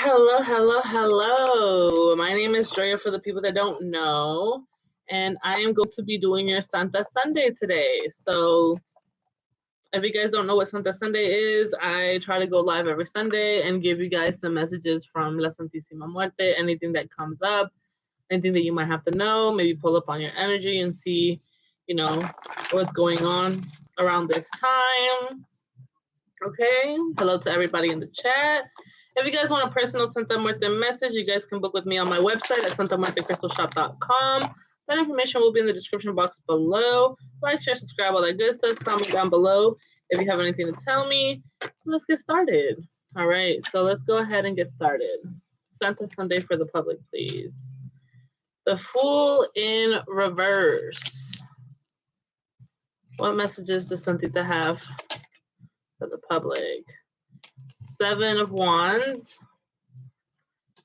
Hello, hello, hello. My name is Joya for the people that don't know, and I am going to be doing your Santa Sunday today. So if you guys don't know what Santa Sunday is, I try to go live every Sunday and give you guys some messages from La Santísima Muerte, anything that comes up, anything that you might have to know, maybe pull up on your energy and see, what's going on around this time. Okay, hello to everybody in the chat. If you guys want a personal Santa Muerte message, you guys can book with me on my website at santamuertecrystalshop.com. That information will be in the description box below. Like, share, subscribe, all that good stuff. Comment down below if you have anything to tell me. Let's get started. All right, so let's go ahead and get started. Santa Sunday for the public, please. The Fool in reverse. What messages does Santita have for the public? Seven of Wands.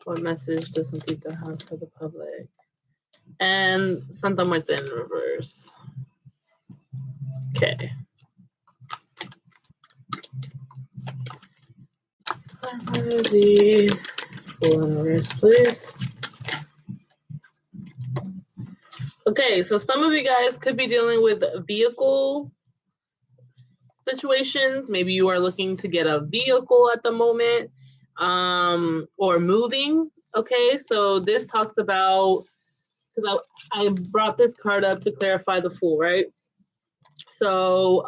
What message does Santita have for the public? And Santa Muerte in reverse. Okay. The Fool in reverse, please. Okay, so some of you guys could be dealing with vehicle situations. Maybe you are looking to get a vehicle at the moment, or moving. Okay, so this talks about, because I brought this card up to clarify the Fool, right? So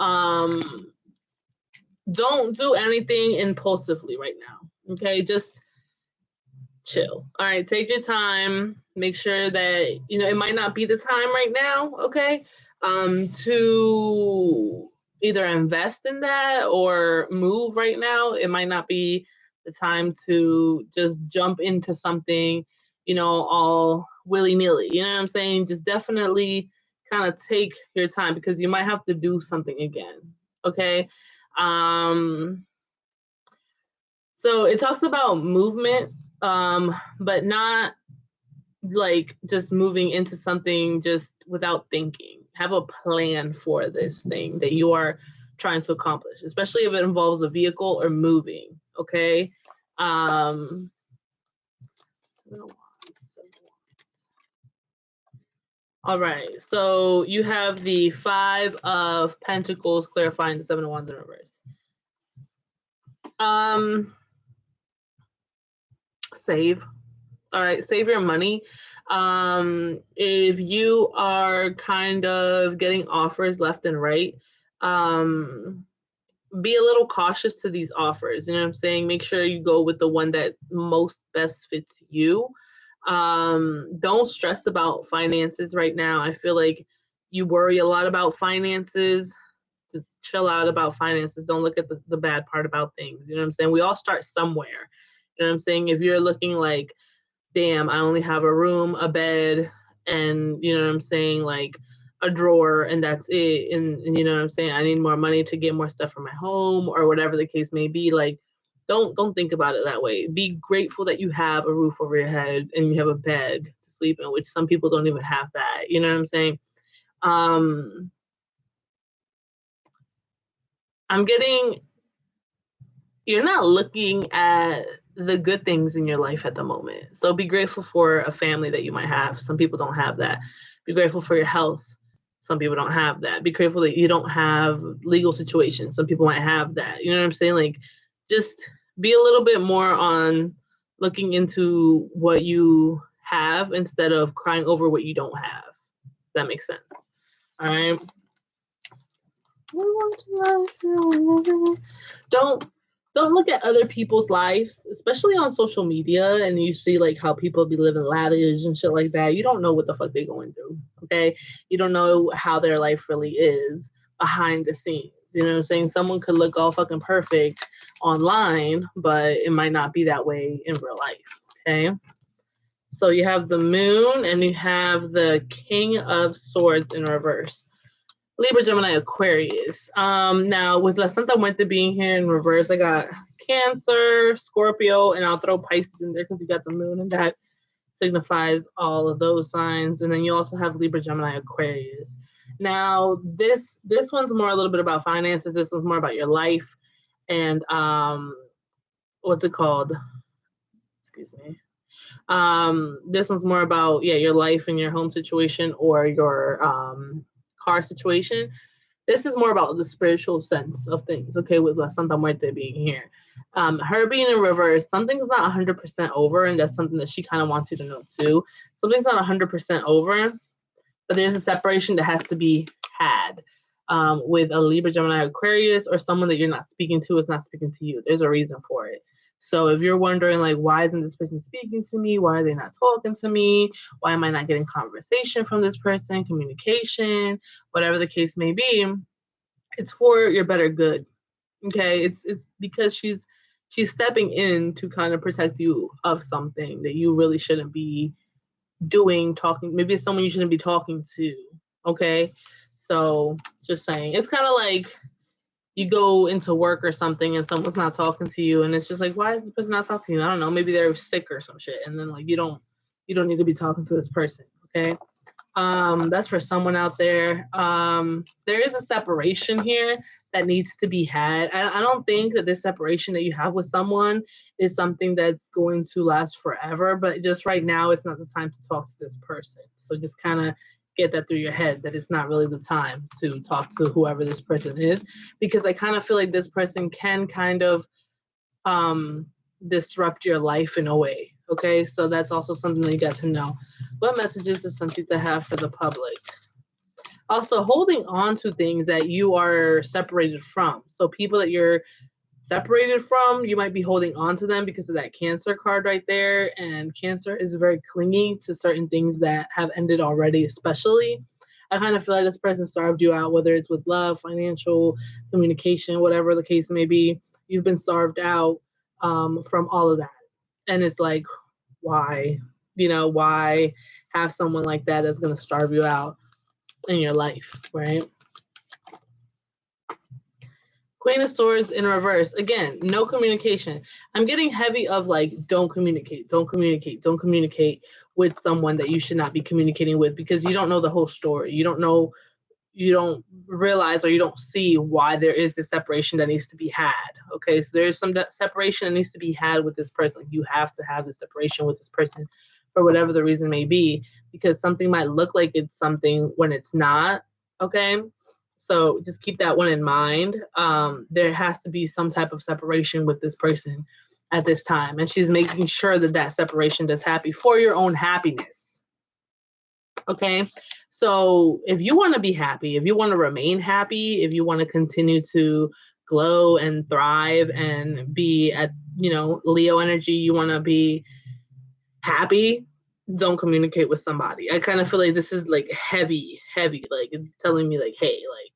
don't do anything impulsively right now. Okay, just chill. All right, take your time. Make sure that it might not be the time right now. Okay, to either invest in that or move right now. It might not be the time to just jump into something, all willy-nilly. You know what I'm saying? Just definitely kind of take your time because you might have to do something again. Okay. So it talks about movement, but not like just moving into something just without thinking. Have a plan for this thing that you are trying to accomplish, especially if it involves a vehicle or moving. Okay. All right. So you have the Five of Pentacles clarifying the Seven of Wands in reverse. Save. All right, save your money. If you are kind of getting offers left and right, be a little cautious to these offers. You know what I'm saying? Make sure you go with the one that most best fits you. Don't stress about finances right now. I feel like you worry a lot about finances. Just chill out about finances. Don't look at the bad part about things. You know what I'm saying? We all start somewhere. You know what I'm saying? If you're looking like, damn, I only have a room, a bed, and you know what I'm saying, like a drawer, and that's it. And you know what I'm saying, I need more money to get more stuff for my home, or whatever the case may be. Like, don't think about it that way. Be grateful that you have a roof over your head and you have a bed to sleep in, which some people don't even have that. You know what I'm saying? I'm getting, you're not looking at the good things in your life at the moment. So be grateful for a family that you might have. Some people don't have that. Be grateful for your health. Some people don't have that. Be grateful that you don't have legal situations. Some people might have that. You know what I'm saying? Like, just be a little bit more on looking into what you have instead of crying over what you don't have. That makes sense. All right. Don't look at other people's lives, especially on social media, and you see like how people be living lavish and shit like that. You don't know what the fuck they're going through. Okay, you don't know how their life really is behind the scenes. You know what I'm saying? Someone could look all fucking perfect online, but it might not be that way in real life. Okay. So you have the Moon and you have the King of Swords in reverse. Libra, Gemini, Aquarius. Now with La Santa Muerte being here in reverse, I got Cancer, Scorpio, and I'll throw Pisces in there because you got the Moon, and that signifies all of those signs. And then you also have Libra, Gemini, Aquarius. Now this one's more a little bit about finances. This one's more about your life. And what's it called? Excuse me. This one's more about, yeah, your life and your home situation or your car situation. This is more about the spiritual sense of things, okay, with La Santa Muerte being here. Her being in reverse, something's not 100% over, and that's something that she kind of wants you to know too. Something's not 100% over, but there's a separation that has to be had with a Libra, Gemini, Aquarius, or someone that you're not speaking to is not speaking to you. There's a reason for it. So if you're wondering, like, why isn't this person speaking to me? Why are they not talking to me? Why am I not getting conversation from this person, communication, whatever the case may be, it's for your better good. Okay, it's because she's stepping in to kind of protect you of something that you really shouldn't be doing, talking. Maybe it's someone you shouldn't be talking to. Okay, so just saying, it's kind of like you go into work or something and someone's not talking to you, and it's just like, why is this person not talking to you? I don't know, maybe they're sick or some shit, and then like you don't need to be talking to this person. Okay, that's for someone out there. There is a separation here that needs to be had. I don't think that this separation that you have with someone is something that's going to last forever, but just right now it's not the time to talk to this person. So just kind of get that through your head that it's not really the time to talk to whoever this person is, because I kind of feel like this person can kind of disrupt your life in a way. Okay, so that's also something that you got to know. What messages does Santita have for the public? Also, holding on to things that you are separated from. So people that you're separated from, you might be holding on to them because of that Cancer card right there. And Cancer is very clingy to certain things that have ended already, especially. I kind of feel like this person starved you out, whether it's with love, financial, communication, whatever the case may be. You've been starved out from all of that. And it's like, why? Why have someone like that that's going to starve you out in your life, right? Queen of Swords in reverse. Again, no communication. I'm getting heavy of like, don't communicate with someone that you should not be communicating with, because you don't know the whole story. You don't realize, or you don't see why there is this separation that needs to be had. Okay, so there is some separation that needs to be had with this person. You have to have the separation with this person for whatever the reason may be, because something might look like it's something when it's not. Okay, so just keep that one in mind. There has to be some type of separation with this person at this time, and she's making sure that that separation does happen for your own happiness. Okay, so if you want to be happy, if you want to remain happy, if you want to continue to glow and thrive and be at, Leo energy, you want to be happy, don't communicate with somebody. I kind of feel like this is like heavy, like it's telling me like, hey, like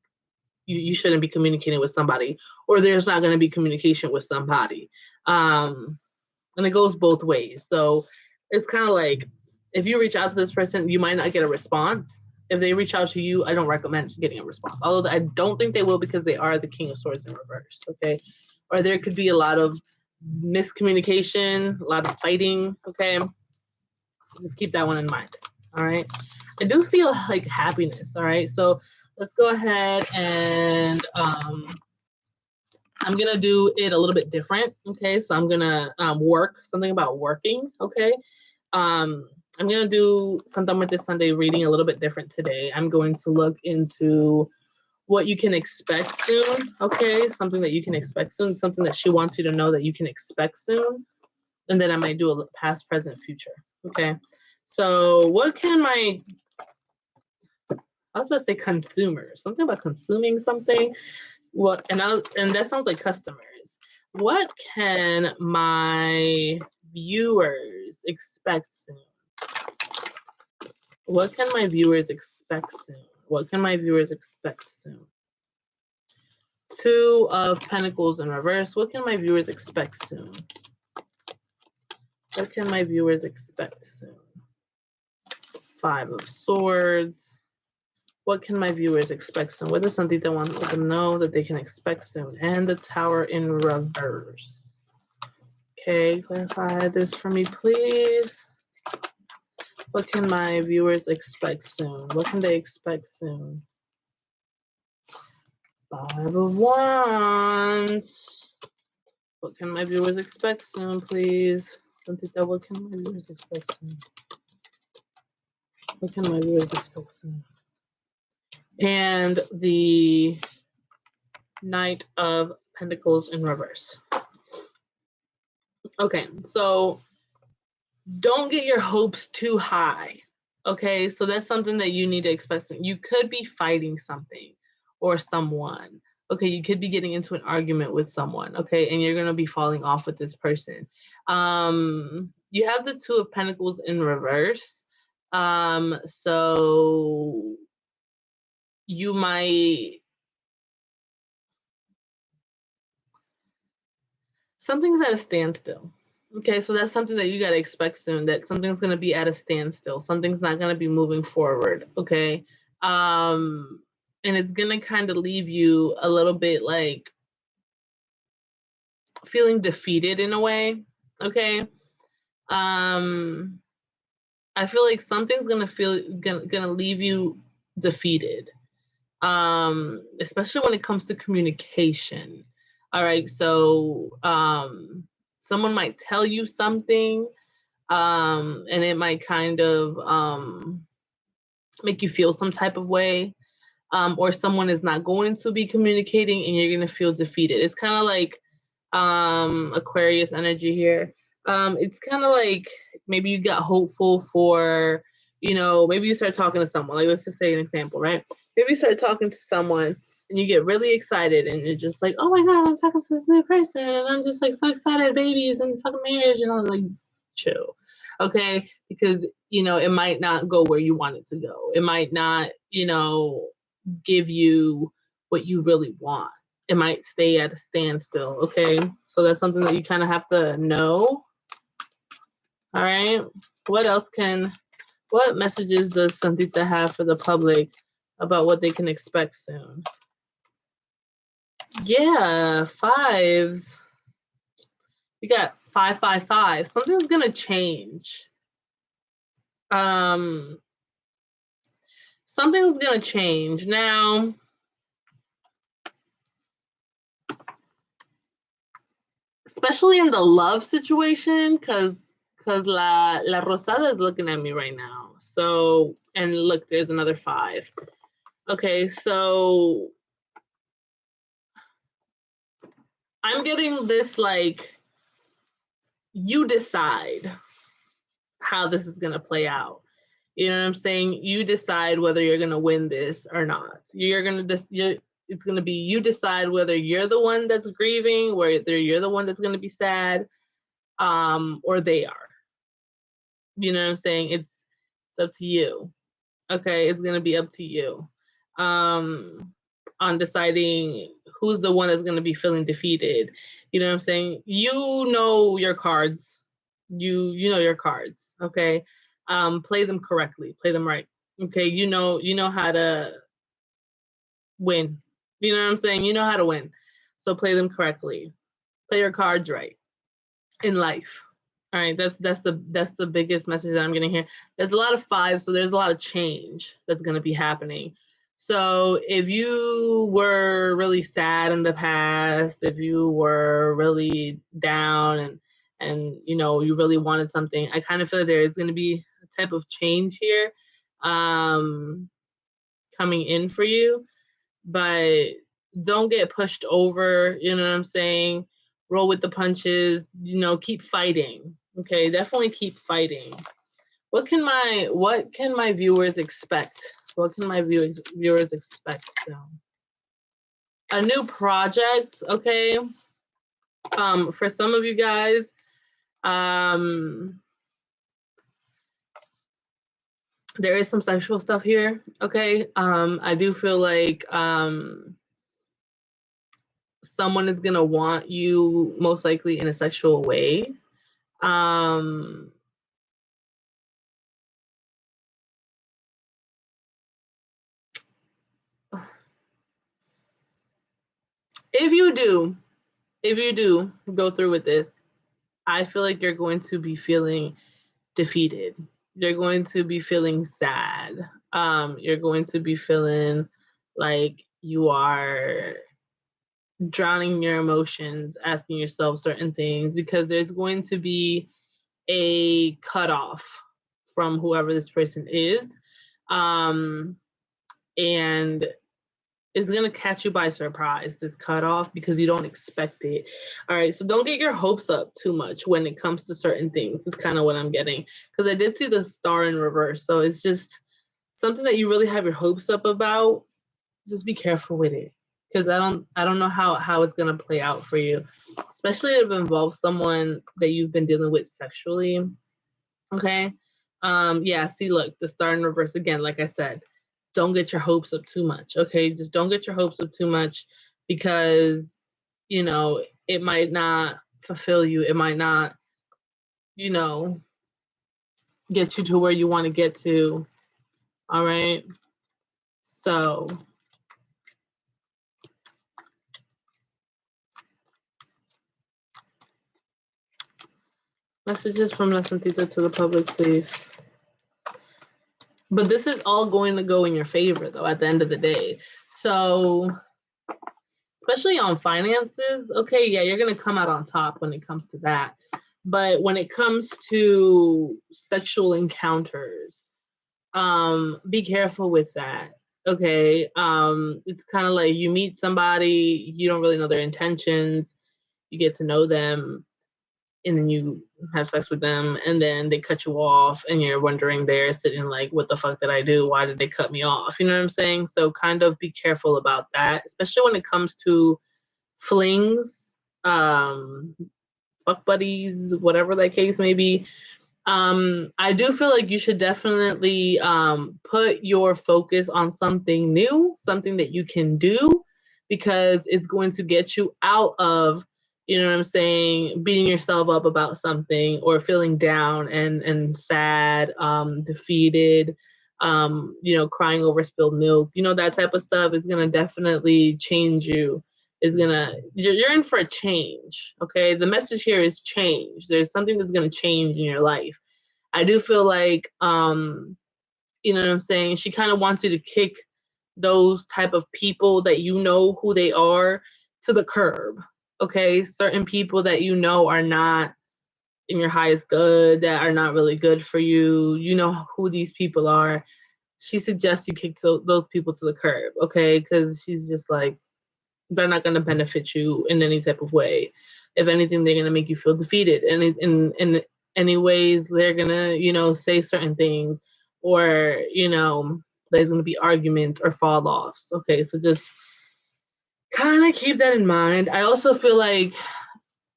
you shouldn't be communicating with somebody, or there's not going to be communication with somebody. And it goes both ways. So it's kind of like, if you reach out to this person, you might not get a response. If they reach out to you, I don't recommend getting a response. Although I don't think they will, because they are the King of Swords in reverse, okay? Or there could be a lot of miscommunication, a lot of fighting, okay? So just keep that one in mind, all right? I do feel like happiness, all right? So let's go ahead and I'm going to do it a little bit different, okay? So I'm going to work, something about working, okay? I'm going to do something with this Sunday reading a little bit different today. I'm going to look into what you can expect soon, okay? Something that you can expect soon, something that she wants you to know that you can expect soon. And then I might do a past, present, future, okay? So what can I was about to say consumers, something about consuming something. And that sounds like customers. What can my viewers expect soon? What can my viewers expect soon? What can my viewers expect soon? Two of Pentacles in reverse. What can my viewers expect soon? What can my viewers expect soon? Five of Swords. What can my viewers expect soon? What is something they want them to know that they can expect soon? And the Tower in reverse. Okay, clarify this for me, please. What can my viewers expect soon? What can they expect soon? Five of Wands. What can my viewers expect soon, please? Santita, what can my viewers expect soon? What can my viewers expect soon? And the Knight of Pentacles in reverse. Okay, so don't get your hopes too high. Okay, so that's something that you need to expect. You could be fighting something or someone. Okay, you could be getting into an argument with someone. Okay, and you're gonna be falling off with this person. You have the Two of Pentacles in reverse. So you might, something's at a standstill. Okay, so that's something that you got to expect soon, that something's going to be at a standstill. Something's not going to be moving forward, okay? And it's going to kind of leave you a little bit like feeling defeated in a way, okay? I feel like something's going to leave you defeated, especially when it comes to communication. All right, so someone might tell you something, and it might kind of make you feel some type of way, or someone is not going to be communicating and you're going to feel defeated. It's kind of like Aquarius energy here. It's kind of like maybe you got hopeful for, maybe you start talking to someone. Like, let's just say an example, right? Maybe you start talking to someone and you get really excited and you're just like, oh my God, I'm talking to this new person and I'm just like so excited, babies and fucking marriage, and I'm like, chill. Okay, because it might not go where you want it to go. It might not, give you what you really want. It might stay at a standstill. Okay, so that's something that you kind of have to know. All right, what messages does Santita have for the public about what they can expect soon? Yeah, fives. We got 555. Something's gonna change. Something's gonna change now. Especially in the love situation, because La Rosada is looking at me right now. So, and look, there's another 5. Okay, so I'm getting this like, you decide how this is gonna play out. You know what I'm saying? You decide whether you're gonna win this or not. It's gonna be, you decide whether you're the one that's grieving, whether you're the one that's gonna be sad, or they are. You know what I'm saying? It's up to you. Okay, it's gonna be up to you on deciding who's the one that's gonna be feeling defeated. You know what I'm saying? You know your cards. You know your cards. Okay, play them correctly. Play them right. Okay, you know how to win. You know what I'm saying? You know how to win. So play them correctly. Play your cards right in life. All right, that's the biggest message that I'm getting here. There's a lot of 5s, so there's a lot of change that's going to be happening. So if you were really sad in the past, if you were really down and you really wanted something, I kind of feel like there is going to be a type of change here coming in for you, but don't get pushed over. You know what I'm saying? Roll with the punches, keep fighting. Okay, definitely keep fighting. What can my viewers expect? What can my viewers expect now? A new project, okay? For some of you guys, there is some sexual stuff here, okay? I do feel like someone is gonna want you most likely in a sexual way. If you do go through with this, I feel like you're going to be feeling defeated. You're going to be feeling sad. You're going to be feeling like you are drowning your emotions, asking yourself certain things, because there's going to be a cutoff from whoever this person is. And it's going to catch you by surprise, this cutoff, because you don't expect it. All right, so don't get your hopes up too much when it comes to certain things. Is kind of what I'm getting, because I did see the star in reverse. So it's just something that you really have your hopes up about. Just be careful with it, because I don't know how it's going to play out for you, especially if it involves someone that you've been dealing with sexually. Okay. Yeah, see, look, the star in reverse again, like I said, don't get your hopes up too much. Okay. Just don't get your hopes up too much, because, it might not fulfill you. It might not, you know, get you to where you want to get to. All right. So, messages from La Santita to the public, please. But this is all going to go in your favor, though, at the end of the day. So, especially on finances, okay, yeah, you're going to come out on top when it comes to that. But when it comes to sexual encounters, be careful with that. Okay. It's kind of like you meet somebody, you don't really know their intentions, you get to know them, and then you have sex with them, and then they cut you off, and you're wondering there, sitting like, what the fuck did I do? Why did they cut me off? You know what I'm saying? So kind of be careful about that, especially when it comes to flings, fuck buddies, whatever that case may be. I do feel like you should definitely put your focus on something new, something that you can do, because it's going to get you out of, you know what I'm saying, beating yourself up about something, or feeling down and sad, defeated, crying over spilled milk. That type of stuff is gonna definitely change you. You're in for a change. Okay, the message here is change. There's something that's gonna change in your life. I do feel like, you know what I'm saying, she kind of wants you to kick those type of people that you know who they are to the curb. Okay, certain people that are not in your highest good, that are not really good for you. You know who these people are. She suggests you kick those people to the curb. Okay, because she's just like, they're not going to benefit you in any type of way. If anything, they're going to make you feel defeated. And in any ways, they're going to, say certain things, or, there's going to be arguments or fall offs. Okay, so just kind of keep that in mind. I also feel like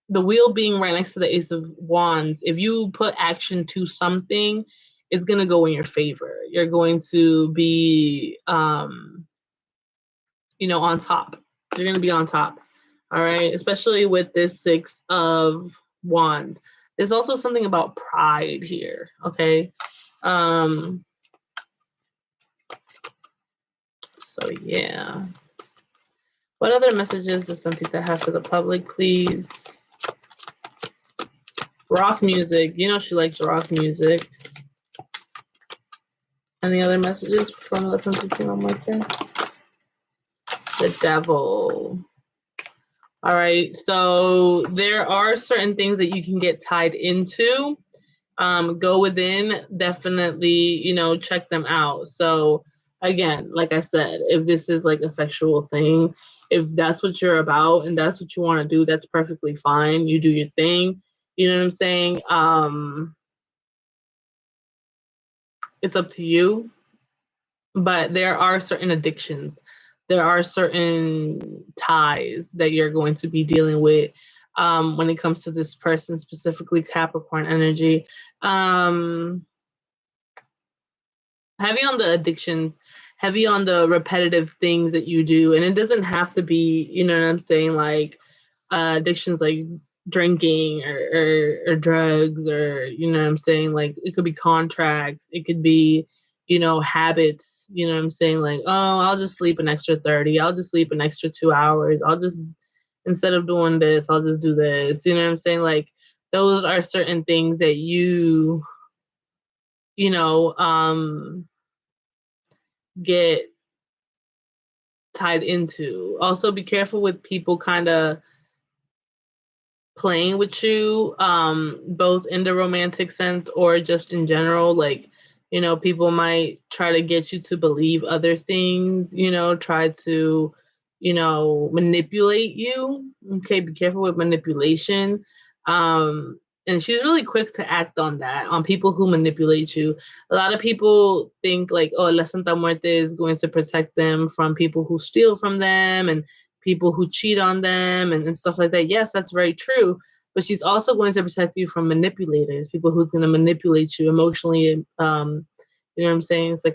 the wheel being right next to the Ace of Wands, if you put action to something, it's going to go in your favor. You're going to be, on top. You're going to be on top. All right. Especially with this Six of Wands. There's also something about pride here. Okay. So yeah. What other messages does Santita have for the public, please? Rock music. She likes rock music. Any other messages from La Santita? The Devil. All right, so there are certain things that you can get tied into. Go within, definitely, check them out. So again, like I said, if this is like a sexual thing, if that's what you're about and that's what you want to do, that's perfectly fine. You do your thing. You know what I'm saying? It's up to you. But there are certain addictions. There are certain ties that you're going to be dealing with when it comes to this person, specifically Capricorn energy. Heavy on the addictions, heavy on the repetitive things that you do. And it doesn't have to be, you know what I'm saying, like addictions like drinking or drugs, or, you know what I'm saying, like it could be contracts, it could be, habits, you know what I'm saying, like, oh, I'll just sleep an extra 30, I'll just sleep an extra 2 hours, I'll just, instead of doing this, I'll just do this, you know what I'm saying, like those are certain things that get tied into. Also, be careful with people kind of playing with you, both in the romantic sense or just in general. Like, you know, people might try to get you to believe other things, you know, try to, you know, manipulate you. Okay, be careful with manipulation. And she's really quick to act on that, on people who manipulate you. A lot of people think like, oh, La Santa Muerte is going to protect them from people who steal from them and people who cheat on them and stuff like that. Yes, that's very true. But she's also going to protect you from manipulators, people who's going to manipulate you emotionally. You know what I'm saying? I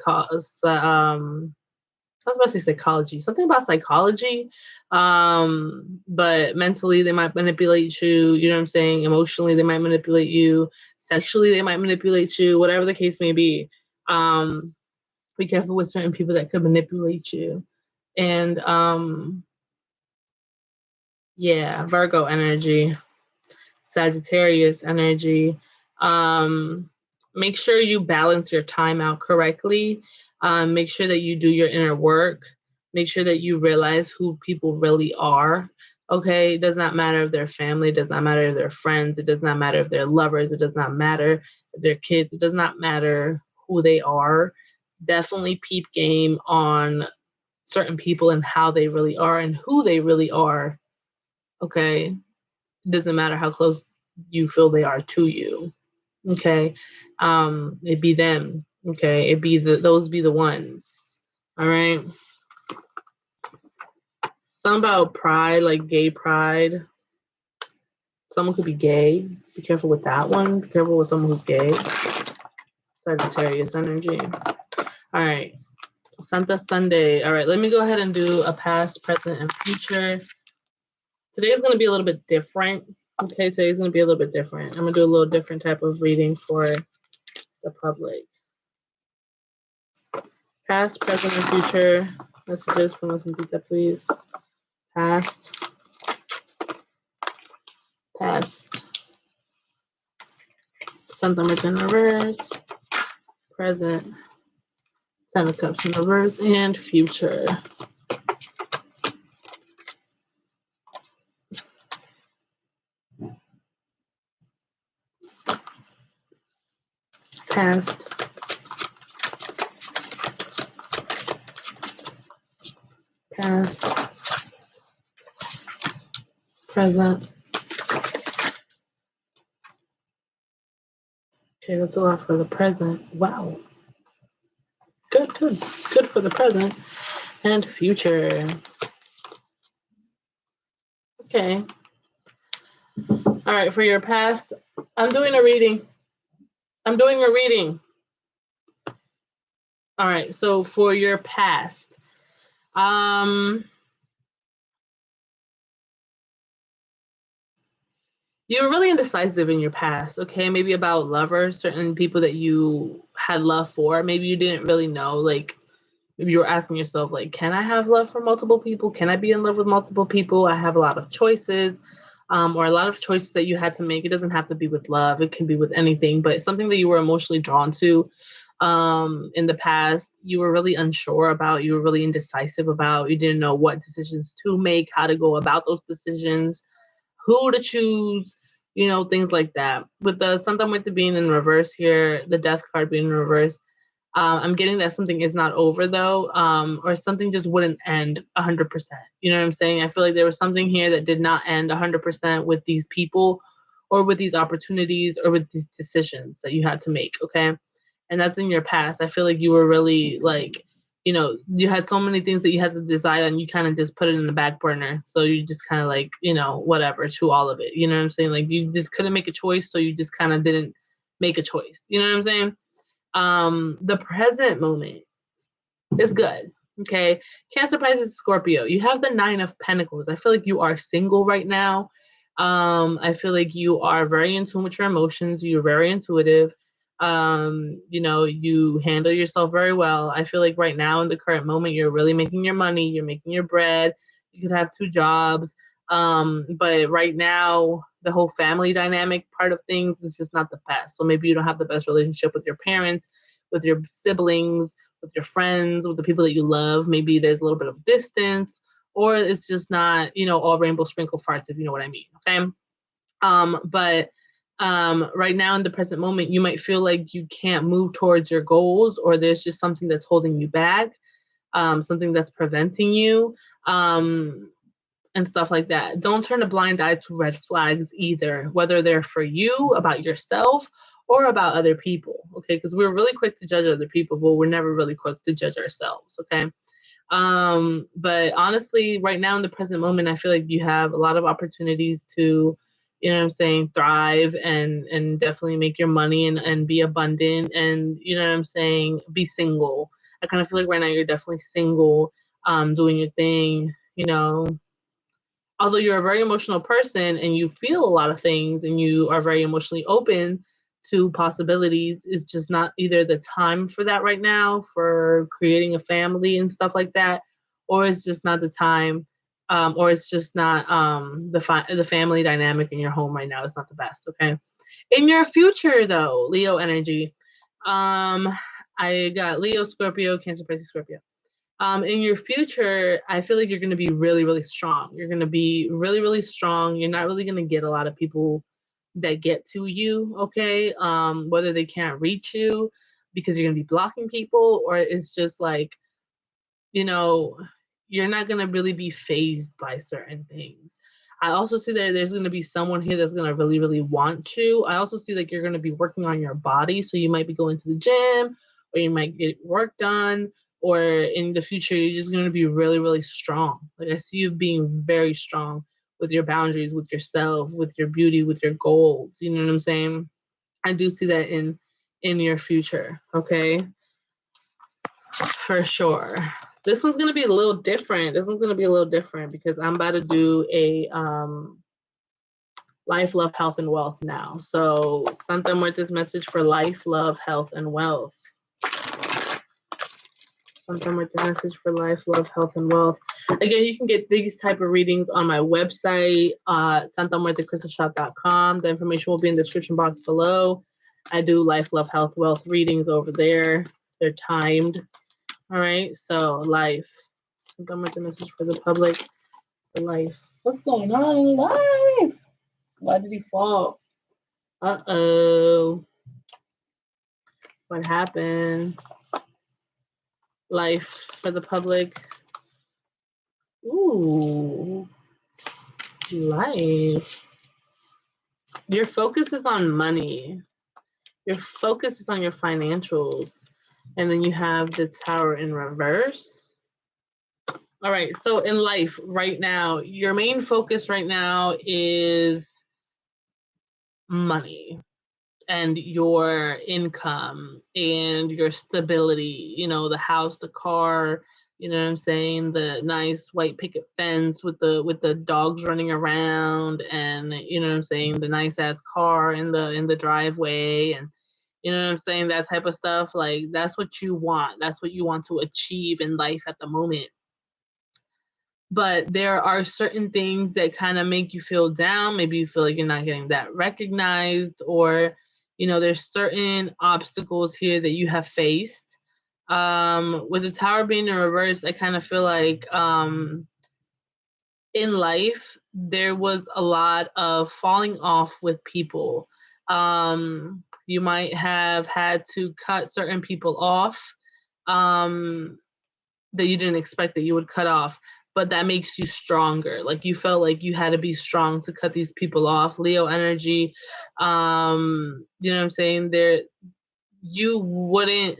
was about to say psychology, something about psychology. But mentally, they might manipulate you. You know what I'm saying? Emotionally, they might manipulate you. Sexually, they might manipulate you. Whatever the case may be. Be careful with certain people that could manipulate you. And yeah, Virgo energy, Sagittarius energy. Make sure you balance your time out correctly. Make sure that you do your inner work. Make sure that you realize who people really are. Okay, it does not matter if they're family, it does not matter if they're friends, it does not matter if they're lovers, it does not matter if they're kids, it does not matter who they are. Definitely peep game on certain people and how they really are and who they really are. Okay, it doesn't matter how close you feel they are to you. Okay, it be them. Okay, it be those be the ones. All right. Something about pride, like gay pride. Someone could be gay. Be careful with that one. Be careful with someone who's gay. Sagittarius energy. All right. Santa Sunday. All right, let me go ahead and do a past, present, and future. Today is going to be a little bit different. Okay, today's going to be a little bit different. I'm going to do a little different type of reading for the public. Past, present, and future messages from La Santita, please. Past. Santa Muerte in reverse. Present. Ten of Cups in reverse. And future. Past. Present. Okay, that's a lot for the present. Wow. Good for the present. And future. Okay. All right, for your past, I'm doing a reading. All right, so for your past, you were really indecisive in your past, okay? Maybe about lovers, certain people that you had love for. Maybe you didn't really know, like, maybe you were asking yourself, like, can I have love for multiple people? Can I be in love with multiple people? I have a lot of choices, or a lot of choices that you had to make. It doesn't have to be with love. It can be with anything, but something that you were emotionally drawn to in the past, you were really unsure about, you were really indecisive about, you didn't know what decisions to make, how to go about those decisions, who to choose, you know, things like that. With the Santa Muerte being in reverse here, the Death card being in reverse, I'm getting that something is not over though, or something just wouldn't end 100%. You know what I'm saying? I feel like there was something here that did not end 100% with these people or with these opportunities or with these decisions that you had to make, okay? And that's in your past. I feel like you were really like, you know, you had so many things that you had to decide on, you kind of just put it in the back burner. So you just kind of like, you know, whatever to all of it. You know what I'm saying? Like you just couldn't make a choice, so you just kind of didn't make a choice. You know what I'm saying? The present moment is good. Okay. Cancer, Pisces, Scorpio. You have the 9 of Pentacles. I feel like you are single right now. I feel like you are very in tune with your emotions. You're very intuitive. You know, you handle yourself very well. I feel like right now in the current moment, you're really making your money. You're making your bread. You could have 2 jobs. But right now, the whole family dynamic part of things is just not the best. So maybe you don't have the best relationship with your parents, with your siblings, with your friends, with the people that you love. Maybe there's a little bit of distance, or it's just not, all rainbow sprinkle farts, if you know what I mean. Okay. But right now in the present moment, you might feel like you can't move towards your goals, or there's just something that's holding you back, something that's preventing you, and stuff like that. Don't turn a blind eye to red flags either, whether they're for you, about yourself, or about other people. Okay, because we're really quick to judge other people, but we're never really quick to judge ourselves. Okay. But honestly, right now in the present moment, I feel like you have a lot of opportunities to, thrive and definitely make your money and be abundant and, be single. I kind of feel like right now you're definitely single, doing your thing, although you're a very emotional person and you feel a lot of things and you are very emotionally open to possibilities, it's just not either the time for that right now, for creating a family and stuff like that, or it's just not the time, or it's just not the family dynamic in your home right now is not the best. Okay. In your future though, Leo energy, I got Leo, Scorpio, Cancer, Pisces, Scorpio. In your future, I feel like you're going to be really, really strong. You're going to be really, really strong. You're not really going to get a lot of people that get to you, okay? Whether they can't reach you because you're going to be blocking people, or it's just like, you're not going to really be fazed by certain things. I also see that there's going to be someone here that's going to really, really want you. I also see like you're going to be working on your body. So you might be going to the gym, or you might get work done, or in the future, you're just going to be really, really strong. Like I see you being very strong with your boundaries, with yourself, with your beauty, with your goals. You know what I'm saying? I do see that in your future. Okay. For sure. This one's going to be a little different. This one's going to be a little different because I'm about to do a life, love, health, and wealth now. So Santa Muerte's message for life, love, health, and wealth. Santa Muerte's message for life, love, health, and wealth. Again, you can get these type of readings on my website, santamuertecrystalshop.com. The information will be in the description box below. I do life, love, health, wealth readings over there. They're timed. All right, so life. I'm with the message for the public. For life. What's going on in life? Why did he fall? Uh-oh. What happened? Life for the public. Ooh. Life. Your focus is on money. Your focus is on your financials. And then you have the Tower in reverse. All right, so in life right now, your main focus right now is money and your income and your stability, the house, the car, you know what I'm saying, the nice white picket fence with the dogs running around, and you know what I'm saying, the nice ass car in the driveway, and you know what I'm saying, that type of stuff. Like that's what you want. That's what you want to achieve in life at the moment. But there are certain things that kind of make you feel down. Maybe you feel like you're not getting that recognized, or, there's certain obstacles here that you have faced. With the Tower being in reverse, I kind of feel like in life, there was a lot of falling off with people. You might have had to cut certain people off that you didn't expect that you would cut off, but that makes you stronger. Like you felt like you had to be strong to cut these people off. Leo energy, you know what I'm saying? You wouldn't,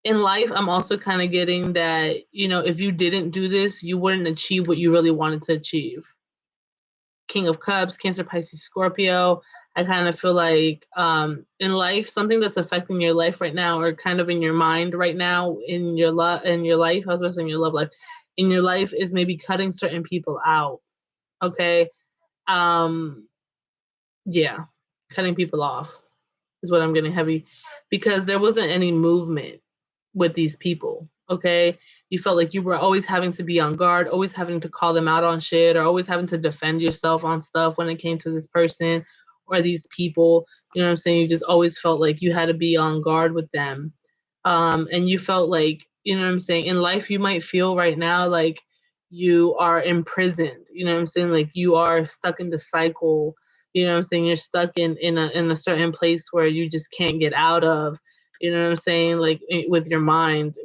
in life, I'm also kind of getting that, if you didn't do this, you wouldn't achieve what you really wanted to achieve. King of Cups, Cancer, Pisces, Scorpio. I kind of feel like in life, something that's affecting your life right now, or kind of in your mind right now, in your life, I was going to say in your love life, in your life, is maybe cutting certain people out. Okay. Yeah. Cutting people off is what I'm getting heavy, because there wasn't any movement with these people. Okay. You felt like you were always having to be on guard, always having to call them out on shit, or always having to defend yourself on stuff when it came to this person or these people. You know what I'm saying? You just always felt like you had to be on guard with them. and you felt like, you know what I'm saying, in life you might feel right now like you are imprisoned, you know what I'm saying, like you are stuck in the cycle, you know what I'm saying, you're stuck in a certain place where you just can't get out of, you know what I'm saying, like with your mind,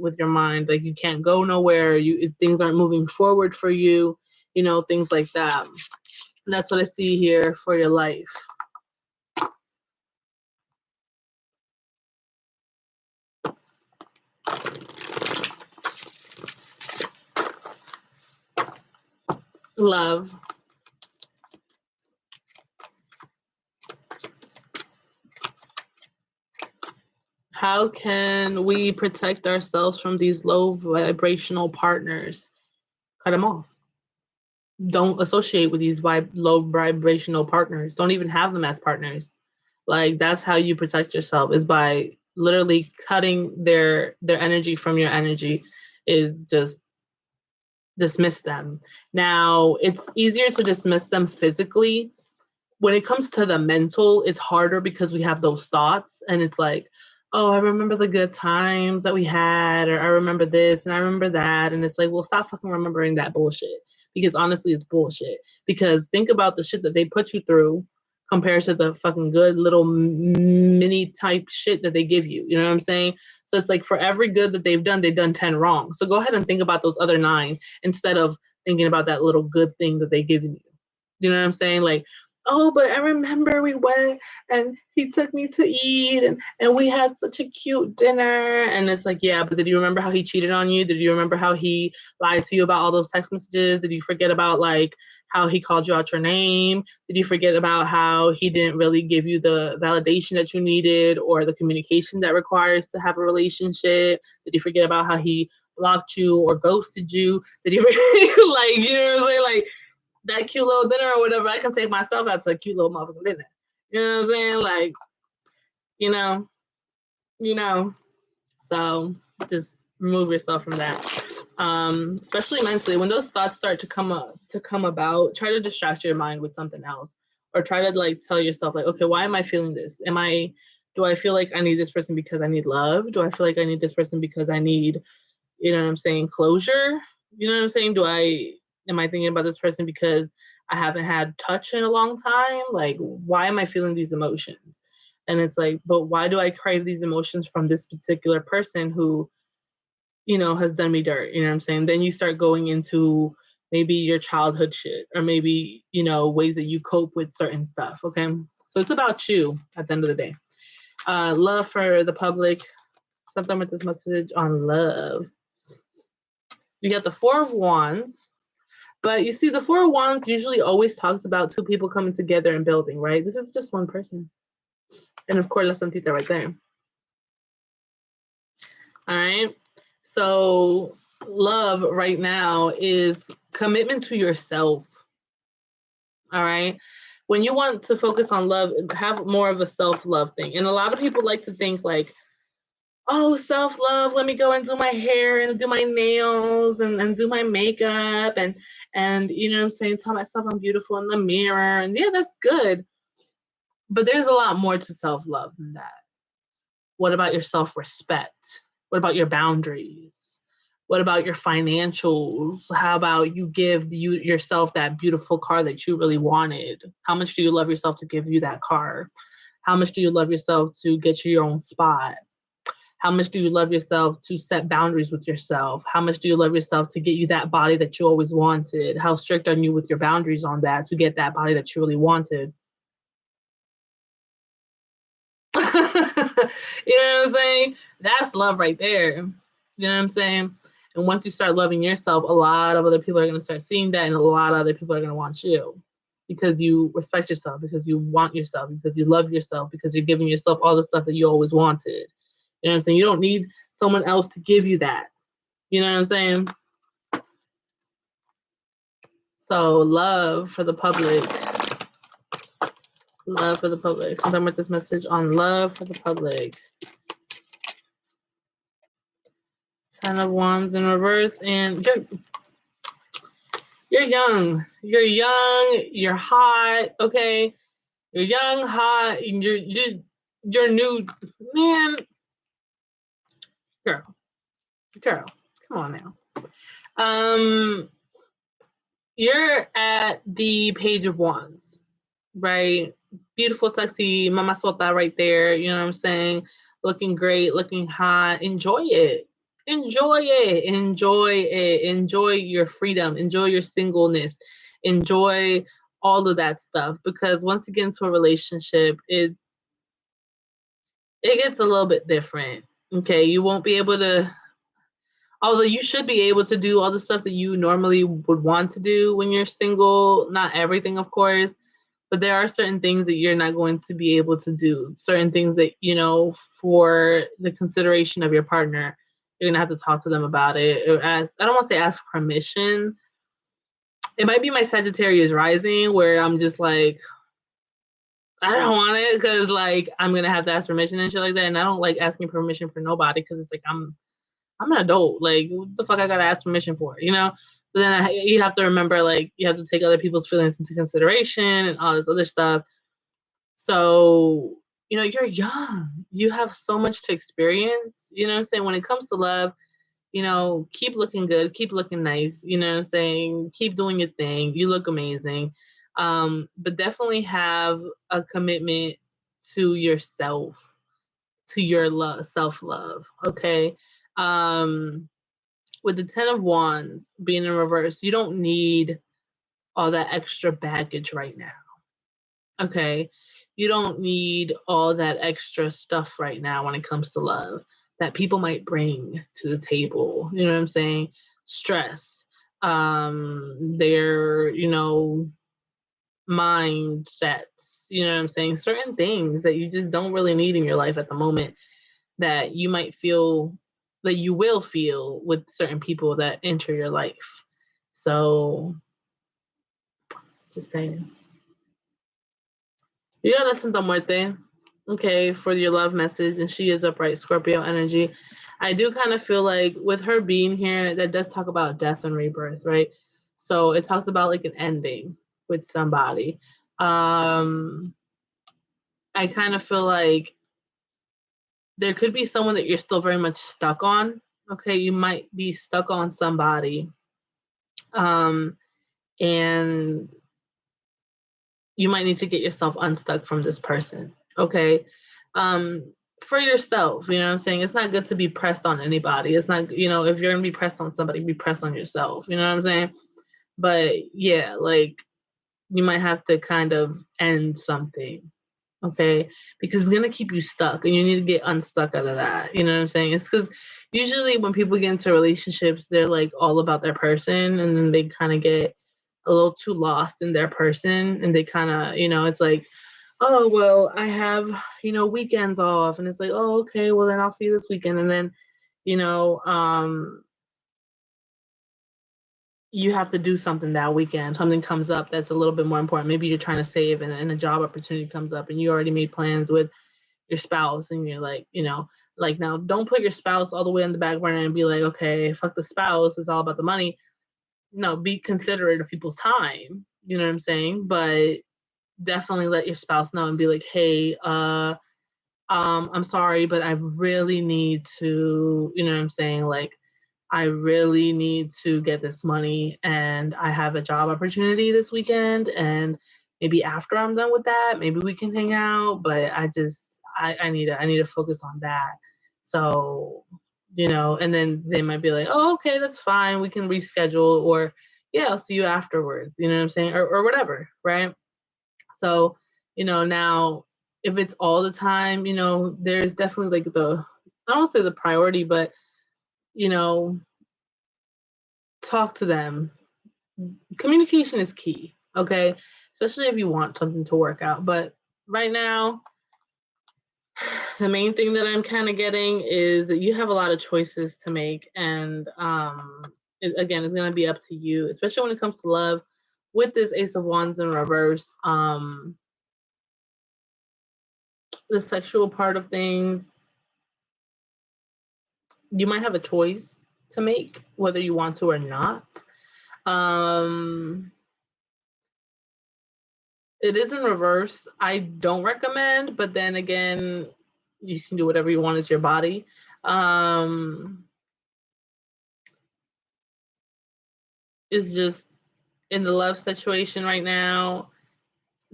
like you can't go nowhere, things aren't moving forward for you, you know, things like that. And that's what I see here for your life. Love. How can we protect ourselves from these low vibrational partners? Cut them off. Don't associate with these low vibrational partners. Don't even have them as partners. Like that's how you protect yourself, is by literally cutting their energy from your energy, is just dismiss them. Now, it's easier to dismiss them physically. When it comes to the mental, it's harder because we have those thoughts and it's like, oh, I remember the good times that we had, or I remember this and I remember that. And it's like, well, stop fucking remembering that bullshit, because honestly, it's bullshit. Because think about the shit that they put you through compared to the fucking good little mini type shit that they give you. You know what I'm saying? So it's like for every good that they've done 10 wrong. So go ahead and think about those other 9 instead of thinking about that little good thing that they give you. You know what I'm saying? Like, oh, but I remember we went and he took me to eat and we had such a cute dinner. And it's like, yeah, but did you remember how he cheated on you? Did you remember how he lied to you about all those text messages? Did you forget about like how he called you out your name? Did you forget about how he didn't really give you the validation that you needed or the communication that requires to have a relationship? Did you forget about how he blocked you or ghosted you? Did you like, you know what I'm saying? Like, that cute little dinner or whatever, I can take myself out to a cute little motherfucking dinner. You know what I'm saying? Like, you know. So just remove yourself from that. Especially mentally, when those thoughts start to come about, try to distract your mind with something else, or try to like tell yourself like, okay, why am I feeling this? Do I feel like I need this person because I need love? Do I feel like I need this person because I need, you know what I'm saying, closure? You know what I'm saying? Am I thinking about this person because I haven't had touch in a long time? Like, why am I feeling these emotions? And it's like, but why do I crave these emotions from this particular person who, you know, has done me dirt? You know what I'm saying? Then you start going into maybe your childhood shit, or maybe, you know, ways that you cope with certain stuff. Okay. So it's about you at the end of the day. Love for the public. Something with this message on love. You got the Four of Wands. But you see, the Four of Wands usually always talks about 2 people coming together and building, right? This is just one person. And of course, La Santita right there. All right. So love right now is commitment to yourself. All right. When you want to focus on love, have more of a self-love thing. And a lot of people like to think like, oh, self-love, let me go and do my hair and do my nails and do my makeup and you know what I'm saying, tell myself I'm beautiful in the mirror. And yeah, that's good. But there's a lot more to self-love than that. What about your self-respect? What about your boundaries? What about your financials? How about you give yourself that beautiful car that you really wanted? How much do you love yourself to give you that car? How much do you love yourself to get you your own spot? How much do you love yourself to set boundaries with yourself? How much do you love yourself to get you that body that you always wanted? How strict are you with your boundaries on that to get that body that you really wanted? You know what I'm saying? That's love right there. You know what I'm saying? And once you start loving yourself, a lot of other people are going to start seeing that, and a lot of other people are going to want you because you respect yourself, because you want yourself, because you love yourself, because you're giving yourself all the stuff that you always wanted. You know what I'm saying? You don't need someone else to give you that. You know what I'm saying? So love for the public. Love for the public. Sometime with this message on love for the public. 10 of Wands in reverse, and you're young. You're young. You're hot. Okay, you're young, hot, and you're new, man. Girl, come on now. You're at the Page of Wands, right? Beautiful, sexy Mama Sota right there. You know what I'm saying? Looking great, looking hot. Enjoy it. Enjoy it. Enjoy it. Enjoy your freedom. Enjoy your singleness. Enjoy all of that stuff. Because once you get into a relationship, it gets a little bit different. Okay. You won't be able to, although you should be able to do all the stuff that you normally would want to do when you're single. Not everything, of course, but there are certain things that you're not going to be able to do. Certain things that, you know, for the consideration of your partner, you're gonna have to talk to them about it. Or ask, I don't want to say ask permission. It might be my Sagittarius rising where I'm just like, I don't want it because like I'm gonna have to ask permission and shit like that. And I don't like asking permission for nobody because it's like I'm an adult. Like, what the fuck I gotta ask permission for, you know? But then you have to remember, like, you have to take other people's feelings into consideration and all this other stuff. So, you know, you're young. You have so much to experience. You know what I'm saying? When it comes to love, you know, keep looking good, keep looking nice. You know what I'm saying? Keep doing your thing. You look amazing. But definitely have a commitment to yourself, to your love, self-love. Okay. Um, with the Ten of Wands being in reverse, you don't need all that extra baggage right now. Okay. You don't need all that extra stuff right now when it comes to love that people might bring to the table. You know what I'm saying? Stress, their, you know, mindsets, you know what I'm saying? Certain things that you just don't really need in your life at the moment that you might feel, that you will feel with certain people that enter your life. So, just saying. You got Santa Muerte, okay, for your love message, and she is upright Scorpio energy. I do kind of feel like with her being here, that does talk about death and rebirth, right? So it talks about like an ending with somebody. I kind of feel like there could be someone that you're still very much stuck on. Okay, you might be stuck on somebody, um, and you might need to get yourself unstuck from this person. Okay, for yourself, you know what I'm saying? It's not good to be pressed on anybody. It's not, you know, if you're gonna be pressed on somebody, be pressed on yourself. You know what I'm saying? But yeah, like you might have to kind of end something, okay? Because it's gonna keep you stuck and you need to get unstuck out of that. You know what I'm saying? It's because usually when people get into relationships, they're like all about their person and then they kind of get a little too lost in their person and they kind of, you know, it's like, oh, well, I have, you know, weekends off. And it's like, oh, okay, well, then I'll see you this weekend. And then, you know, you have to do something that weekend. Something comes up that's a little bit more important. Maybe you're trying to save and a job opportunity comes up and you already made plans with your spouse and you're like, you know, like now don't put your spouse all the way in the back burner and be like, okay, fuck the spouse, it's all about the money. No, be considerate of people's time. You know what I'm saying? But definitely let your spouse know and be like, hey, I'm sorry, but I really need to, you know what I'm saying? Like, I really need to get this money and I have a job opportunity this weekend. And maybe after I'm done with that, maybe we can hang out. But I need to focus on that. So, you know, and then they might be like, oh, okay, that's fine. We can reschedule or yeah, I'll see you afterwards. You know what I'm saying? Or whatever, right? So, you know, now if it's all the time, you know, there's definitely like I don't want to say the priority, but you know, talk to them. Communication is key, okay? Especially if you want something to work out. But right now, the main thing that I'm kind of getting is that you have a lot of choices to make. And again, it's going to be up to you, especially when it comes to love. With this Ace of Wands in reverse, the sexual part of things, you might have a choice to make whether you want to or not. It is in reverse. I don't recommend, but then again, you can do whatever you want. It's your body. is just in the love situation right now.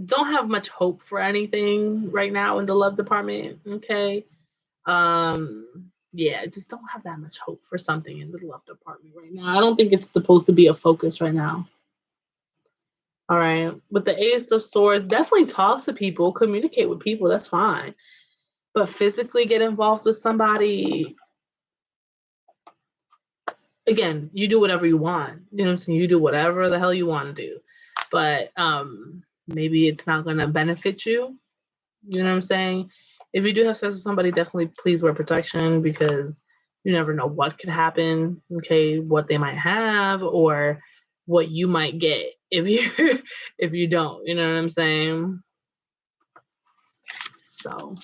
Don't have much hope for anything right now in the love department. Okay. Yeah, just don't have that much hope for something in the love department right now. I don't think it's supposed to be a focus right now. All right. With the Ace of Swords, definitely talk to people, communicate with people. That's fine. But physically get involved with somebody, again, you do whatever you want. You know what I'm saying? You do whatever the hell you want to do. But maybe it's not going to benefit you. You know what I'm saying? If you do have sex with somebody, definitely please wear protection because you never know what could happen, okay, what they might have or what you might get if you if you don't. You know what I'm saying? So,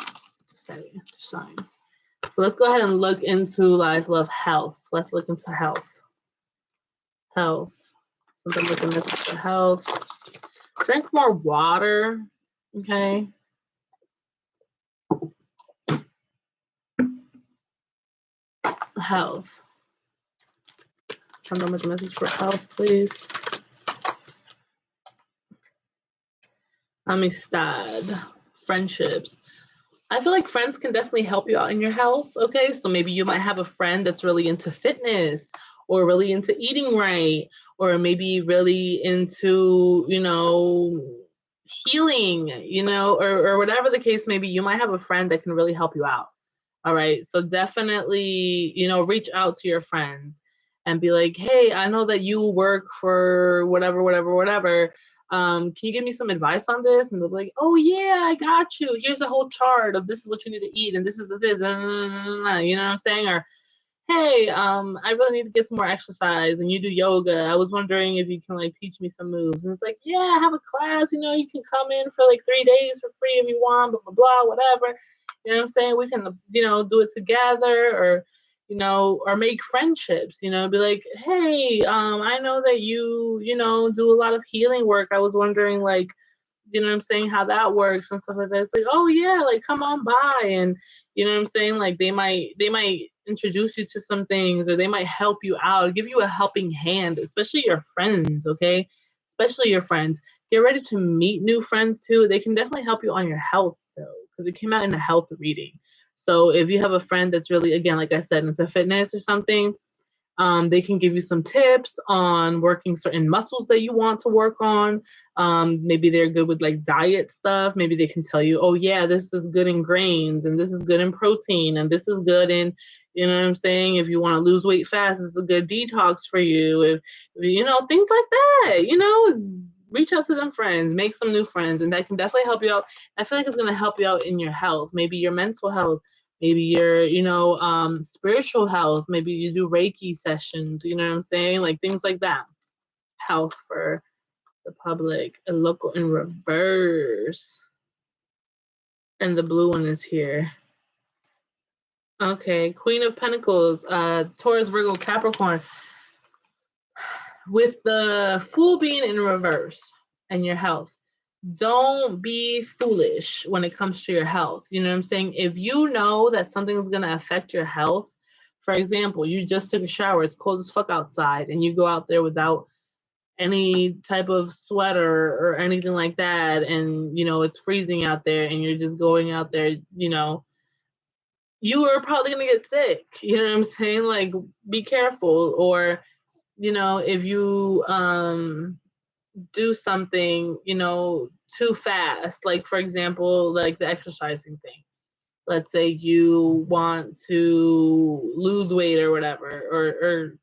just saying. So let's go ahead and look into life, love, health. Let's look into health. Health. Something looking for health. Drink more water. Okay. Health. Send them a message for health, please. Amistad. Friendships. I feel like friends can definitely help you out in your health. Okay. So maybe you might have a friend that's really into fitness or really into eating right, or maybe really into, healing, or whatever the case may be. You might have a friend that can really help you out. All right. So definitely, reach out to your friends and be like, hey, I know that you work for whatever. Can you give me some advice on this? And they'll be like, oh yeah, I got you. Here's a whole chart of this is what you need to eat, and this is this, you know what I'm saying? Or hey, I really need to get some more exercise and you do yoga. I was wondering if you can like teach me some moves. And it's like, yeah, I have a class, you can come in for like 3 days for free if you want, blah, blah, blah, whatever. You know what I'm saying? We can, do it together or, or make friendships, be like, hey, I know that you, do a lot of healing work. I was wondering like, you know what I'm saying, how that works and stuff like that. It's like, oh yeah, like come on by. And you know what I'm saying? Like they might introduce you to some things or they might help you out, give you a helping hand, especially your friends, okay? Especially your friends. Get ready to meet new friends too. They can definitely help you on your health though, because it came out in a health reading. So if you have a friend that's really, again, like I said, into fitness or something, they can give you some tips on working certain muscles that you want to work on. Maybe they're good with like diet stuff. Maybe they can tell you, oh yeah, this is good in grains and this is good in protein and this is good in, you know what I'm saying? If you want to lose weight fast, it's a good detox for you. If things like that, reach out to them friends, make some new friends, and that can definitely help you out. I feel like it's going to help you out in your health, maybe your mental health, maybe your spiritual health, maybe you do Reiki sessions, you know what I'm saying, like things like that. Health for the public. And local in reverse, and the blue one is here. Okay, Queen of Pentacles, Taurus, Virgo, Capricorn, with the Fool being in reverse and your health. Don't be foolish when it comes to your health. You know what I'm saying? If you know that something's going to affect your health, for example, you just took a shower, it's cold as fuck outside, and you go out there without any type of sweater or anything like that, and, it's freezing out there, and you're just going out there, you are probably going to get sick. You know what I'm saying? Like, be careful. Or, if you, do something, too fast. Like, for example, like the exercising thing. Let's say you want to lose weight or whatever, or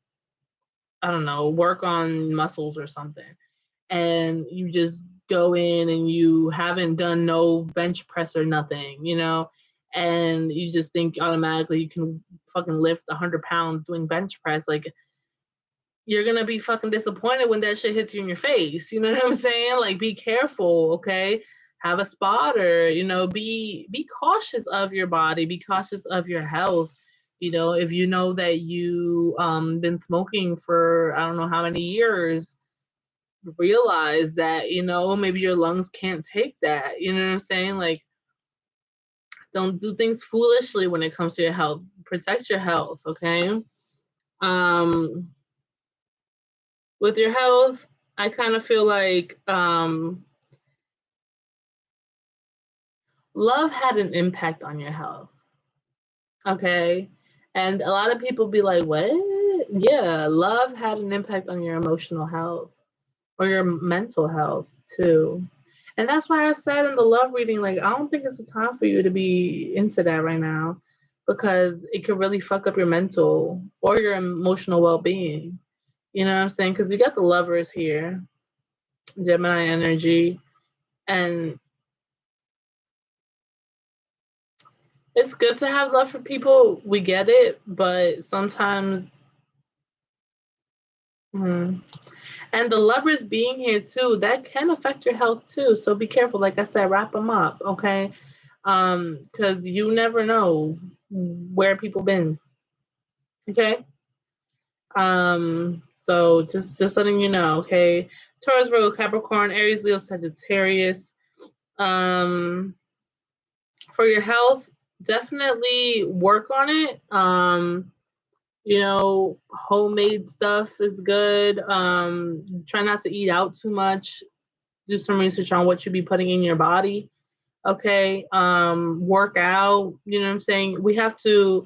I don't know, work on muscles or something. And you just go in and you haven't done no bench press or nothing, and you just think automatically you can fucking lift 100 pounds doing bench press. Like, you're gonna be fucking disappointed when that shit hits you in your face. You know what I'm saying? Like, be careful, okay? Have a spotter, be cautious of your body, be cautious of your health. If you know that you been smoking for I don't know how many years, realize that, maybe your lungs can't take that. You know what I'm saying? Like, Don't do things foolishly when it comes to your health. Protect your health, okay? With your health, I kind of feel like love had an impact on your health, okay? And a lot of people be like, what? Yeah, love had an impact on your emotional health or your mental health too. And that's why I said in the love reading, like, I don't think it's the time for you to be into that right now because it could really fuck up your mental or your emotional well being. You know what I'm saying? Because you got the lovers here, Gemini energy, and it's good to have love for people. We get it, but sometimes. And the lovers being here too, that can affect your health too. So be careful. Like I said, wrap them up, okay? Because you never know where people been. Okay. So just letting you know, okay. Taurus, Virgo, Capricorn, Aries, Leo, Sagittarius. For your health, definitely work on it. Homemade stuff is good. Try not to eat out too much. Do some research on what you be putting in your body. Okay. Work out. You know what I'm saying? We have to,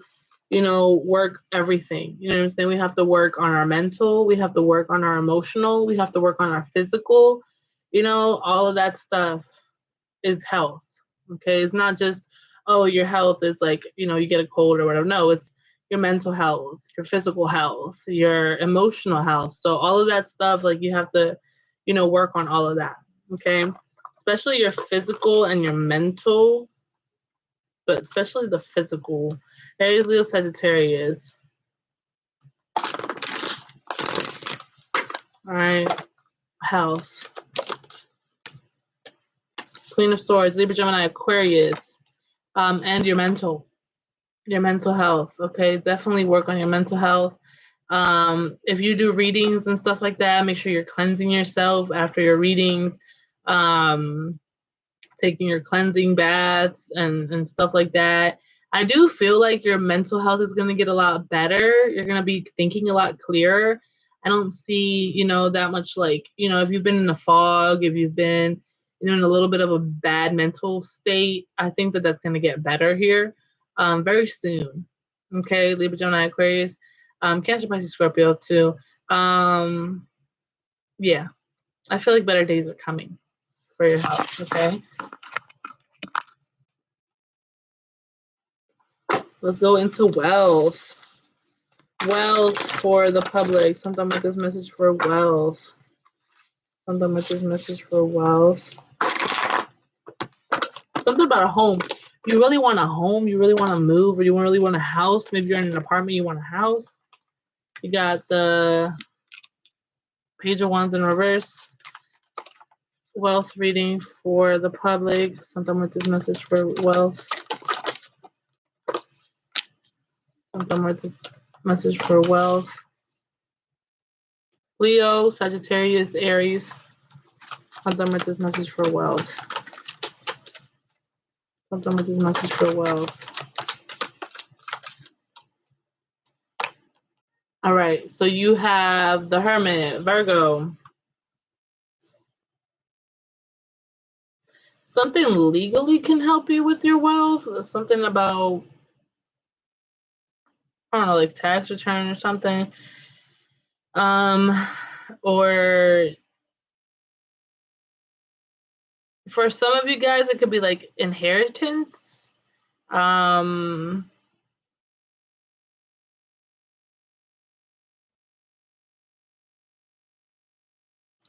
work everything. You know what I'm saying? We have to work on our mental. We have to work on our emotional. We have to work on our physical. All of that stuff is health. Okay. It's not just, oh, your health is like, you get a cold or whatever. No, it's your mental health, your physical health, your emotional health. So all of that stuff, like you have to, work on all of that. Okay. Especially your physical and your mental, but especially the physical. Aries, Leo, Sagittarius. All right. Health. Queen of Swords, Libra, Gemini, Aquarius. And your mental health. Okay. Definitely work on your mental health. If you do readings and stuff like that, make sure you're cleansing yourself after your readings. Taking your cleansing baths and stuff like that. I do feel like your mental health is going to get a lot better. You're going to be thinking a lot clearer. I don't see, that much like, if you've been in a fog, if you've been, in a little bit of a bad mental state, I think that that's going to get better here very soon. Okay, Libra, Gemini, Aquarius, Cancer, Pisces, Scorpio too. Yeah, I feel like better days are coming for your health, okay? Let's go into wealth. Wealth for the public. Something with this message for wealth. Something with this message for wealth. Something about a home. You really want a home. You really want to move, or you really want a house. Maybe you're in an apartment. You want a house. You got the Page of Wands in reverse. Wealth reading for the public. Something with this message for wealth. Something with this message for wealth. Leo, Sagittarius, Aries. Something with this message for wealth. Something with this message for wealth. All right, so you have the Hermit, Virgo. Something legally can help you with your wealth. Something about, I don't know, like tax return or something. Or for some of you guys, it could be like inheritance. I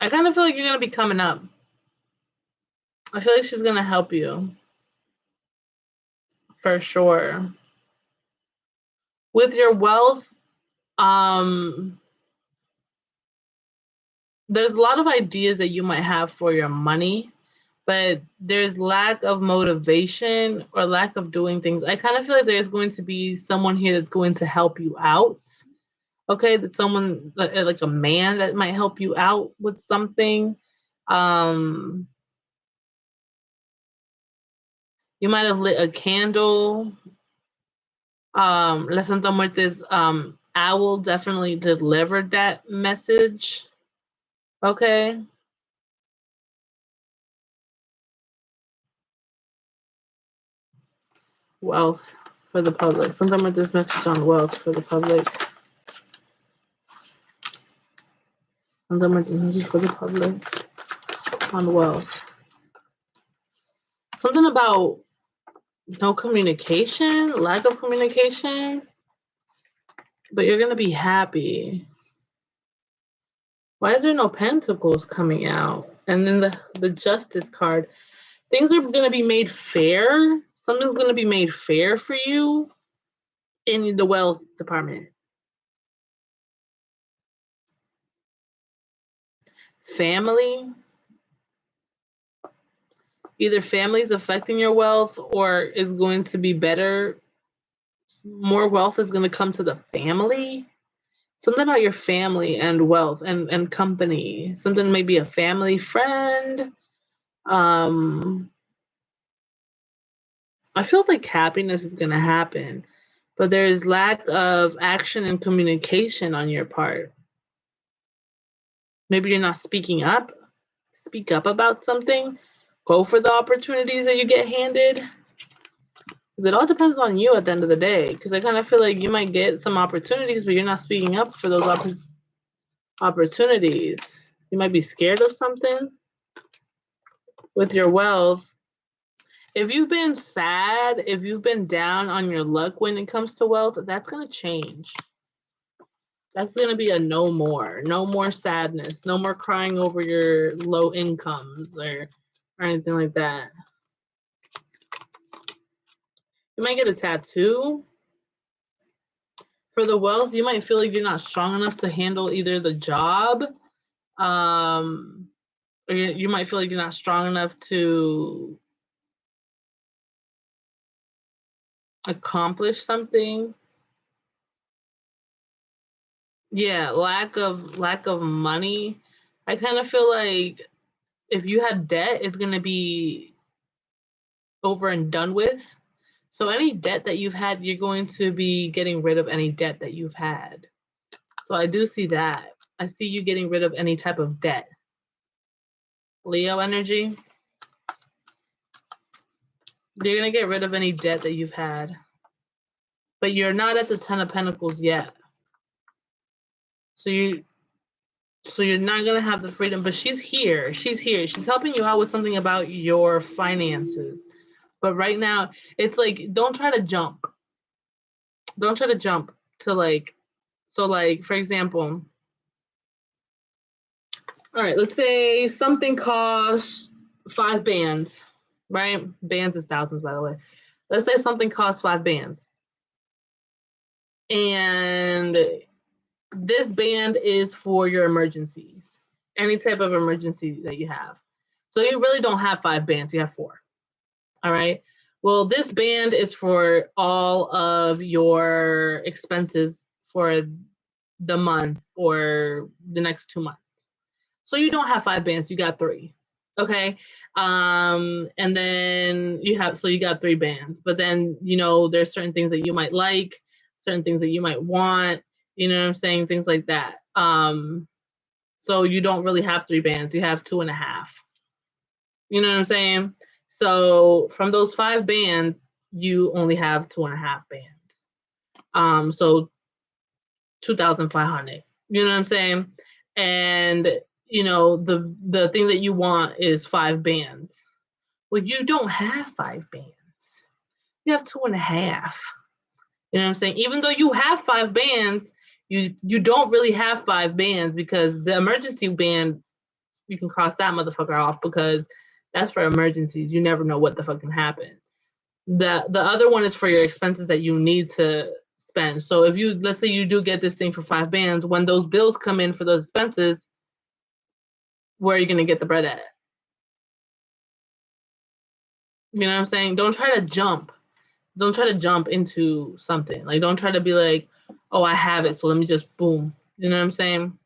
kind of feel like you're going to be coming up. I feel like she's going to help you. For sure. With your wealth, there's a lot of ideas that you might have for your money, but there's lack of motivation or lack of doing things. I kind of feel like there's going to be someone here that's going to help you out. Okay, that someone like a man that might help you out with something. You might have lit a candle. La Santa Muerte's owl definitely delivered that message. Okay. Wealth for the public. Santa Muerte's message on wealth for the public. Santa Muerte's message for the public on wealth. Something about no communication, lack of communication, but you're going to be happy. Why is there no pentacles coming out? And then the justice card. Things are going to be made fair. Something's going to be made fair for you in the wealth department. Family. Either family's affecting your wealth or is going to be better. More wealth is going to come to the family. Something about your family and wealth and company. Something maybe a family friend. I feel like happiness is going to happen, but there's lack of action and communication on your part. Maybe you're not speaking up. Speak up about something. Go for the opportunities that you get handed. Because it all depends on you at the end of the day. Because I kind of feel like you might get some opportunities, but you're not speaking up for those opportunities. You might be scared of something with your wealth. If you've been sad, if you've been down on your luck when it comes to wealth, that's going to change. That's going to be a no more. No more sadness. No more crying over your low incomes or anything like that. You might get a tattoo. For the wealth, you might feel like you're not strong enough to handle either the job, or you might feel like you're not strong enough to accomplish something. Yeah, lack of money. I kind of feel like if you have debt, it's gonna be over and done with. So any debt that you've had, you're going to be getting rid of any debt that you've had. So I do see that. I see you getting rid of any type of debt. Leo energy. You're gonna get rid of any debt that you've had. But you're not at the 10 of Pentacles yet. So you're not gonna have the freedom, but she's here. She's here. She's helping you out with something about your finances. But right now, it's like, don't try to jump. Don't try to jump to like, so like, for example, all right, let's say something costs 5 bands, right? Bands is thousands, by the way. Let's say something costs 5 bands. And this band is for your emergencies, any type of emergency that you have. So you really don't have 5 bands, you have 4. All right. Well, this band is for all of your expenses for the month or the next 2 months. So you don't have 5 bands, you got 3. Okay. And then you got 3 bands, but then, there's certain things that you might like, certain things that you might want, you know what I'm saying? Things like that. So you don't really have 3 bands, you have 2.5. You know what I'm saying? So from those 5 bands, you only have 2.5 bands. So 2,500. You know what I'm saying? And the thing that you want is 5 bands. Well, you don't have 5 bands. You have 2.5. You know what I'm saying? Even though you have 5 bands, you don't really have 5 bands, because the emergency band, you can cross that motherfucker off, because that's for emergencies. You never know what the fuck can happen. The other one is for your expenses that you need to spend. So if let's say you do get this thing for 5 bands, when those bills come in for those expenses, where are you going to get the bread at? You know what I'm saying? Don't try to jump. Don't try to jump into something. Like, don't try to be like, oh, I have it, so let me just boom. You know what I'm saying?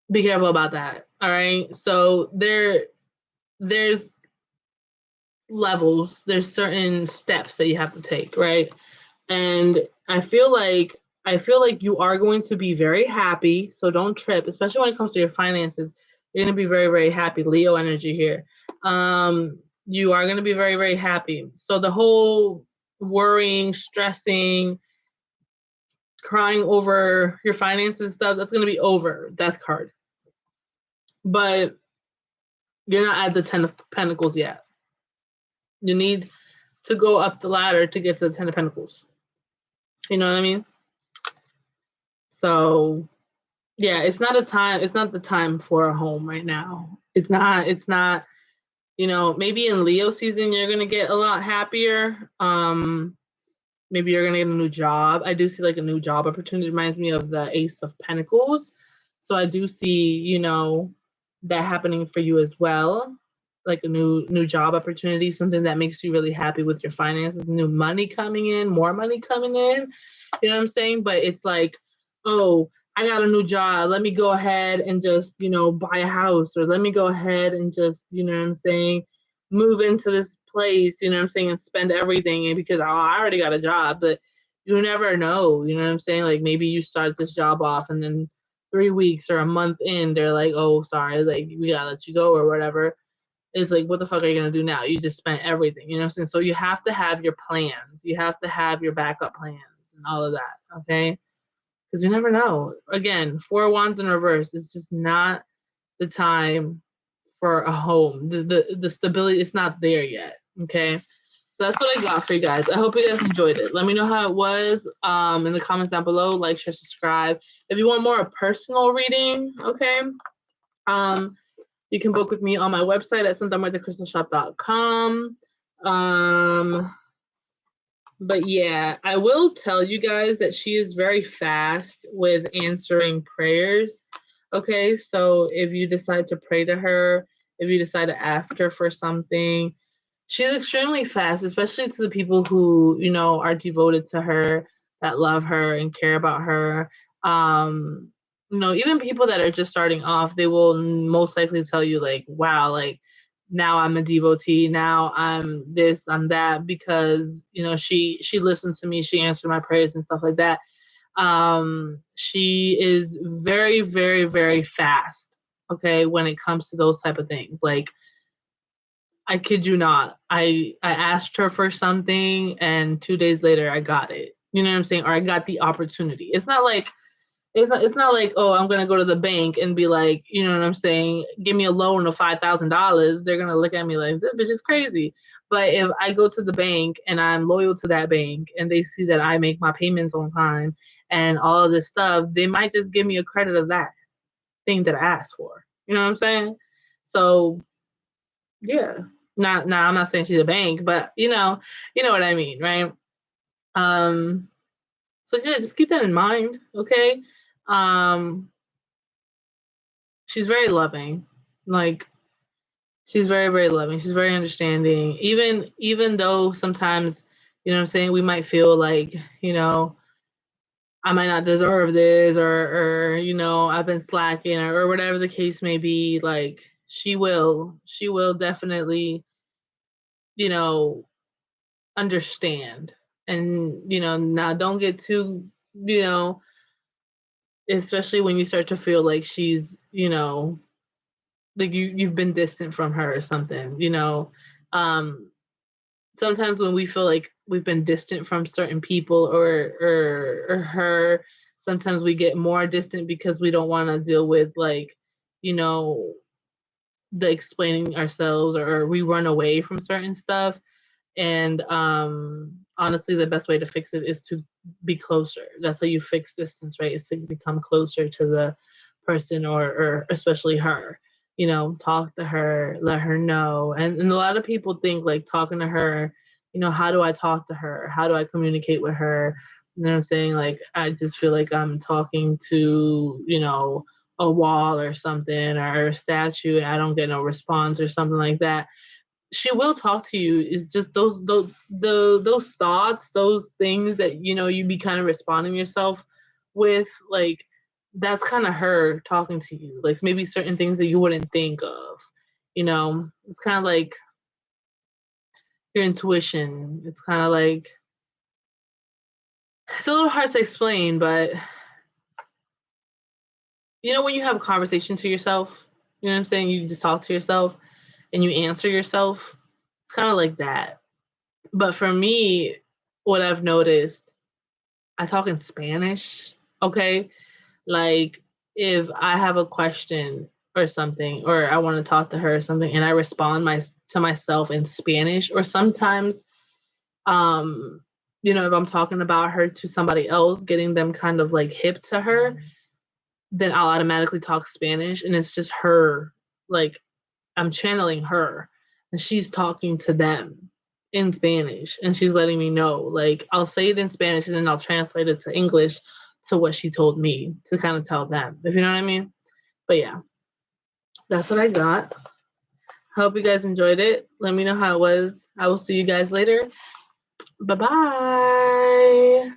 Be careful about that. All right. So there's levels, there's certain steps that you have to take, right? And I feel like you are going to be very happy, so don't trip, especially when it comes to your finances. You're going to be very, very happy. Leo energy here. You are going to be very, very happy. So the whole worrying, stressing, crying over your finances stuff, that's going to be over. Death card. But you're not at the 10 of Pentacles yet. You need to go up the ladder to get to the 10 of Pentacles. You know what I mean? So, yeah, it's not the time for a home right now. It's not, maybe in Leo season you're going to get a lot happier. Maybe you're going to get a new job. I do see like a new job opportunity. It reminds me of the Ace of Pentacles. So I do see, that happening for you as well. Like a new job opportunity, something that makes you really happy with your finances, new money coming in, more money coming in. You know what I'm saying? But it's like, oh, I got a new job. Let me go ahead and just, buy a house, or let me go ahead and just, move into this place, and spend everything. And because I already got a job, but you never know, like maybe you start this job off and then 3 weeks or a month in, they're like, oh, sorry, like we gotta let you go or whatever. It's like, what the fuck are you gonna do now? You just spent everything, So you have to have your plans. You have to have your backup plans and all of that, okay? Because you never know. Again, 4 of Wands in reverse is just not the time for a home. The stability is not there yet, okay? So that's what I got for you guys. I hope you guys enjoyed it. Let me know how it was in the comments down below. Like, share, subscribe. If you want more a personal reading, okay, you can book with me on my website at santamartacrystalshop.com. But yeah, I will tell you guys that she is very fast with answering prayers. Okay, so if you decide to pray to her, if you decide to ask her for something, she's extremely fast, especially to the people who, are devoted to her, that love her and care about her. Even people that are just starting off, they will most likely tell you like, wow, like now I'm a devotee, now I'm this, I'm that, because she listened to me, she answered my prayers and stuff like that. She is very, very, very fast, okay, when it comes to those type of things. Like, I kid you not, I asked her for something and 2 days later I got it. You know what I'm saying? Or I got the opportunity. It's not like, oh, I'm gonna go to the bank and be like, you know what I'm saying, give me a loan of $5,000. They're gonna look at me like, this bitch is crazy. But if I go to the bank and I'm loyal to that bank and they see that I make my payments on time and all of this stuff, they might just give me a credit of that thing that I asked for. You know what I'm saying? So yeah. I'm not saying she's a bank, but you know what I mean, right? So yeah, just keep that in mind, okay? She's very loving. Like, she's very, very loving. She's very understanding. Even though sometimes, you know what I'm saying, we might feel like, I might not deserve this, or I've been slacking, or whatever the case may be, like she will definitely, understand. And, now don't get too, especially when you start to feel like she's, like you've been distant from her or something, sometimes when we feel like we've been distant from certain people or her, sometimes we get more distant because we don't want to deal with, like, the explaining ourselves, or we run away from certain stuff. And honestly, the best way to fix it is to be closer. That's how you fix distance, right? Is to become closer to the person, or especially her. Talk to her, let her know. And a lot of people think like talking to her, how do I talk to her? How do I communicate with her? You know what I'm saying? Like, I just feel like I'm talking to, a wall or something, or a statue, and I don't get no response or something like that. She will talk to you. It's just those thoughts, those things that you be kind of responding yourself with, like, that's kind of her talking to you, like maybe certain things that you wouldn't think of. It's kind of like, your intuition. It's kind of like, it's a little hard to explain, but you know when you have a conversation to yourself, you know what I'm saying? You just talk to yourself and you answer yourself. It's kind of like that. But for me, what I've noticed, I talk in Spanish, okay? Like if I have a question or something, or I want to talk to her or something, and I respond to myself in Spanish, or sometimes, um, if I'm talking about her to somebody else, getting them kind of like hip to her, then I'll automatically talk Spanish, and it's just her, like I'm channeling her, and she's talking to them in Spanish, and she's letting me know. Like I'll say it in Spanish, and then I'll translate it to English to what she told me to kind of tell them, if you know what I mean. But yeah, that's what I got. Hope you guys enjoyed it. Let me know how it was. I will see you guys later. Bye bye.